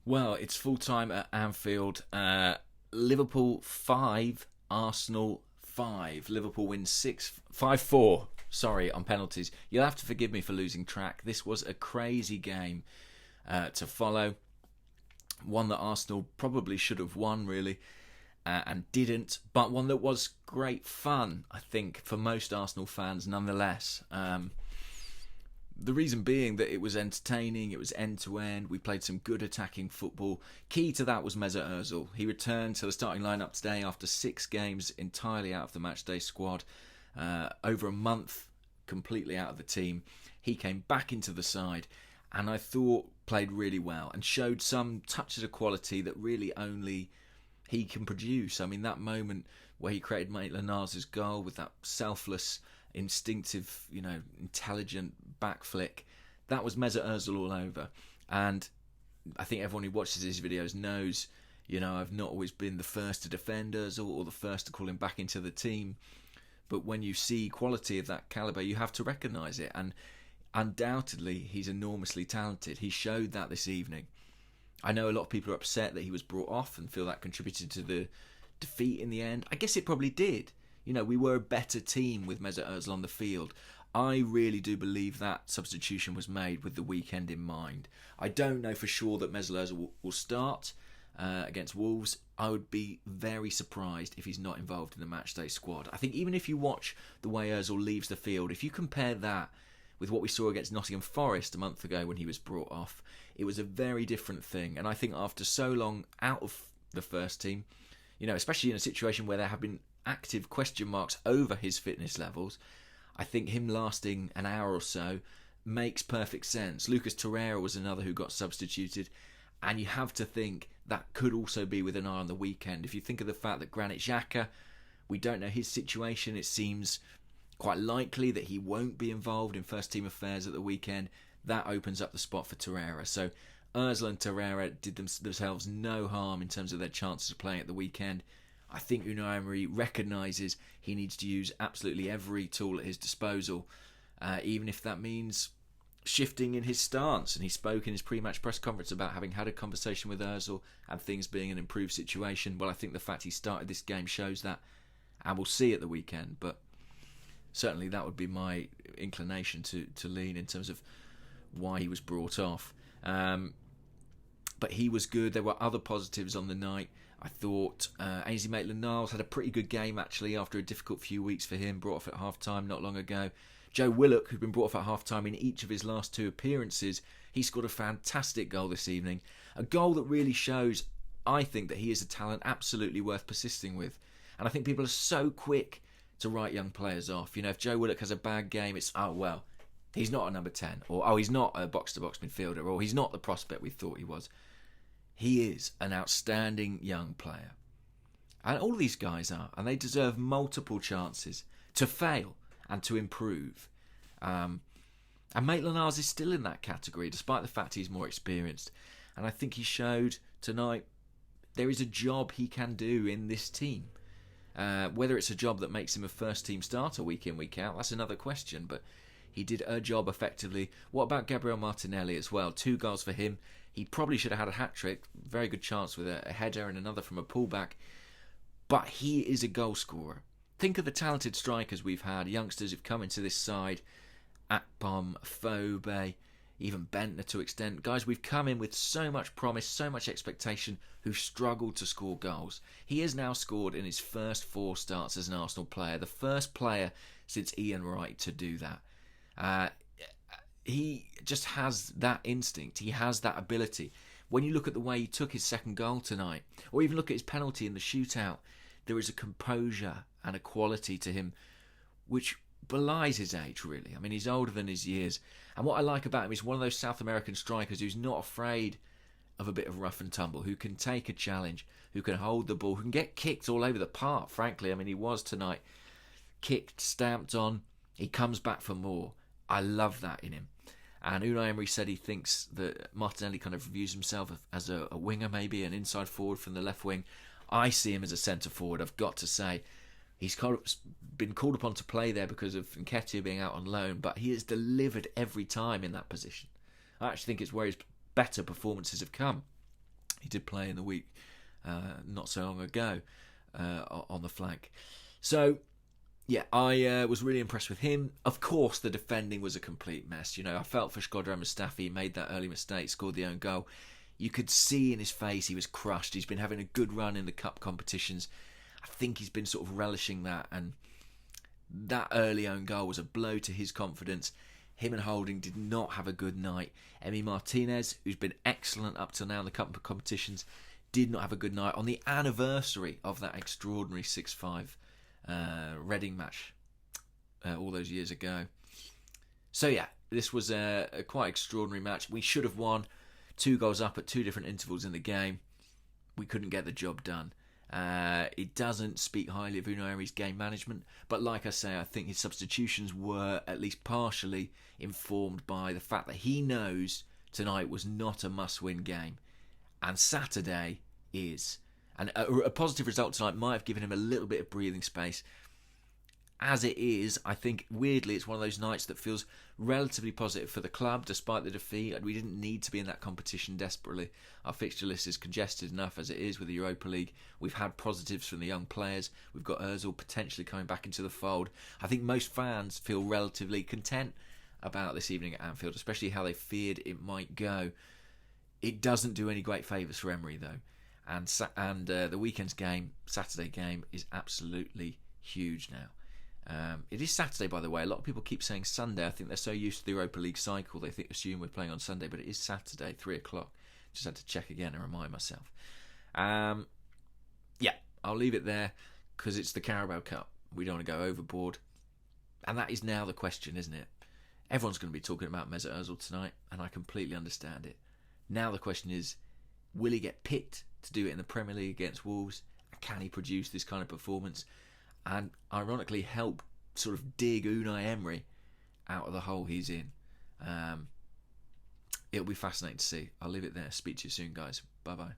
Well, it's full time at Anfield. Liverpool 5, Arsenal 5. Liverpool wins 5-4. Sorry, on penalties. You'll have to forgive me for losing track. This was a crazy game to follow. One that Arsenal probably should have won, really, and didn't. But one that was great fun, I think, for most Arsenal fans nonetheless. The reason being that it was entertaining, it was end to end. We played some good attacking football. Key to that was Mesut Ozil. He returned to the starting lineup today after 6 games entirely out of the matchday squad, over a month completely out of the team. He came back into the side, and I thought played really well and showed some touches of quality that really only he can produce. I mean, that moment where he created Maitland-Niles' goal with that selfless, instinctive, intelligent back flick, that was Mesut Ozil all over. And I think everyone who watches these videos knows, I've not always been the first to defend Ozil or the first to call him back into the team. But when you see quality of that calibre, you have to recognise it. And undoubtedly, he's enormously talented. He showed that this evening. I know a lot of people are upset that he was brought off and feel that contributed to the defeat in the end. I guess it probably did. We were a better team with Mesut Ozil on the field. I really do believe that substitution was made with the weekend in mind. I don't know for sure that Mesut Ozil will start against Wolves. I would be very surprised if he's not involved in the matchday squad. I think even if you watch the way Ozil leaves the field, if you compare that with what we saw against Nottingham Forest a month ago when he was brought off, it was a very different thing. And I think after so long out of the first team, especially in a situation where there have been active question marks over his fitness levels, I think him lasting an hour or so makes perfect sense. Lucas Torreira was another who got substituted, and you have to think that could also be with an eye on the weekend. If you think of the fact that Granit Xhaka, we don't know his situation, it seems quite likely that he won't be involved in first team affairs at the weekend. That opens up the spot for Torreira. So Ozil and Torreira did themselves no harm in terms of their chances of playing at the weekend. I think Unai Emery recognises he needs to use absolutely every tool at his disposal, even if that means shifting in his stance. And he spoke in his pre-match press conference about having had a conversation with Ozil and things being an improved situation. Well, I think the fact he started this game shows that, and we'll see at the weekend. But certainly that would be my inclination to lean in terms of why he was brought off. But he was good. There were other positives on the night. I thought Ainsley Maitland-Niles had a pretty good game, actually, after a difficult few weeks for him, brought off at half-time not long ago. Joe Willock, who'd been brought off at half-time in each of his last 2 appearances, he scored a fantastic goal this evening. A goal that really shows, I think, that he is a talent absolutely worth persisting with. And I think people are so quick to write young players off. If Joe Willock has a bad game, it's, oh, well, he's not a number 10. Or, oh, he's not a box-to-box midfielder. Or he's not the prospect we thought he was. He is an outstanding young player. And all of these guys are. And they deserve multiple chances to fail and to improve. And Maitland-Niles is still in that category, despite the fact he's more experienced. And I think he showed tonight there is a job he can do in this team. Whether it's a job that makes him a first-team starter week in, week out, that's another question. But he did a job effectively. What about Gabriel Martinelli as well? 2 goals for him. He probably should have had a hat-trick. Very good chance with a header and another from a pullback. But he is a goal scorer. Think of the talented strikers we've had, youngsters who've come into this side. Akpom, Fobe, even Bentner to extent. Guys, we've come in with so much promise, so much expectation, who've struggled to score goals. He has now scored in his first 4 starts as an Arsenal player. The first player since Ian Wright to do that. He just has that instinct. He has that ability. When you look at the way he took his second goal tonight, or even look at his penalty in the shootout, there is a composure and a quality to him which belies his age, really. I mean, he's older than his years. And what I like about him is one of those South American strikers who's not afraid of a bit of rough and tumble, who can take a challenge, who can hold the ball, who can get kicked all over the park, frankly. I mean, he was tonight. Kicked, stamped on. He comes back for more. I love that in him. And Unai Emery said he thinks that Martinelli kind of views himself as a winger, maybe an inside forward from the left wing. I see him as a centre forward, I've got to say. He's been called upon to play there because of Nketiah being out on loan, but he has delivered every time in that position. I actually think it's where his better performances have come. He did play in the week not so long ago on the flank. So, yeah, I was really impressed with him. Of course, the defending was a complete mess. You know, I felt for Shkodran Mustafi. He made that early mistake, scored the own goal. You could see in his face he was crushed. He's been having a good run in the cup competitions. I think he's been sort of relishing that, and that early own goal was a blow to his confidence. Him and Holding did not have a good night. Emi Martinez, who's been excellent up till now in the cup competitions, did not have a good night on the anniversary of that extraordinary 6-5 Reading match all those years ago. So yeah, this was a quite extraordinary match. We should have won. 2 goals up at 2 different intervals in the game. We couldn't get the job done. It doesn't speak highly of Unai Emery's game management, but like I say, I think his substitutions were at least partially informed by the fact that he knows tonight was not a must-win game, and Saturday is. And a positive result tonight might have given him a little bit of breathing space. As it is, I think, weirdly, it's one of those nights that feels relatively positive for the club, despite the defeat. And we didn't need to be in that competition desperately. Our fixture list is congested enough as it is with the Europa League. We've had positives from the young players. We've got Ozil potentially coming back into the fold. I think most fans feel relatively content about this evening at Anfield, especially how they feared it might go. It doesn't do any great favours for Emery, though. And the weekend's game, Saturday game, is absolutely huge now. It is Saturday, by the way. A lot of people keep saying Sunday. I think they're so used to the Europa League cycle, they assume we're playing on Sunday, but it is Saturday, 3 o'clock. Just had to check again and remind myself. Yeah, I'll leave it there because it's the Carabao Cup. We don't want to go overboard. And that is now the question, isn't it? Everyone's going to be talking about Mesut Ozil tonight, and I completely understand it. Now the question is, will he get picked to do it in the Premier League against Wolves? Can he produce this kind of performance? And ironically help sort of dig Unai Emery out of the hole he's in. It'll be fascinating to see. I'll leave it there. Speak to you soon, guys. Bye-bye.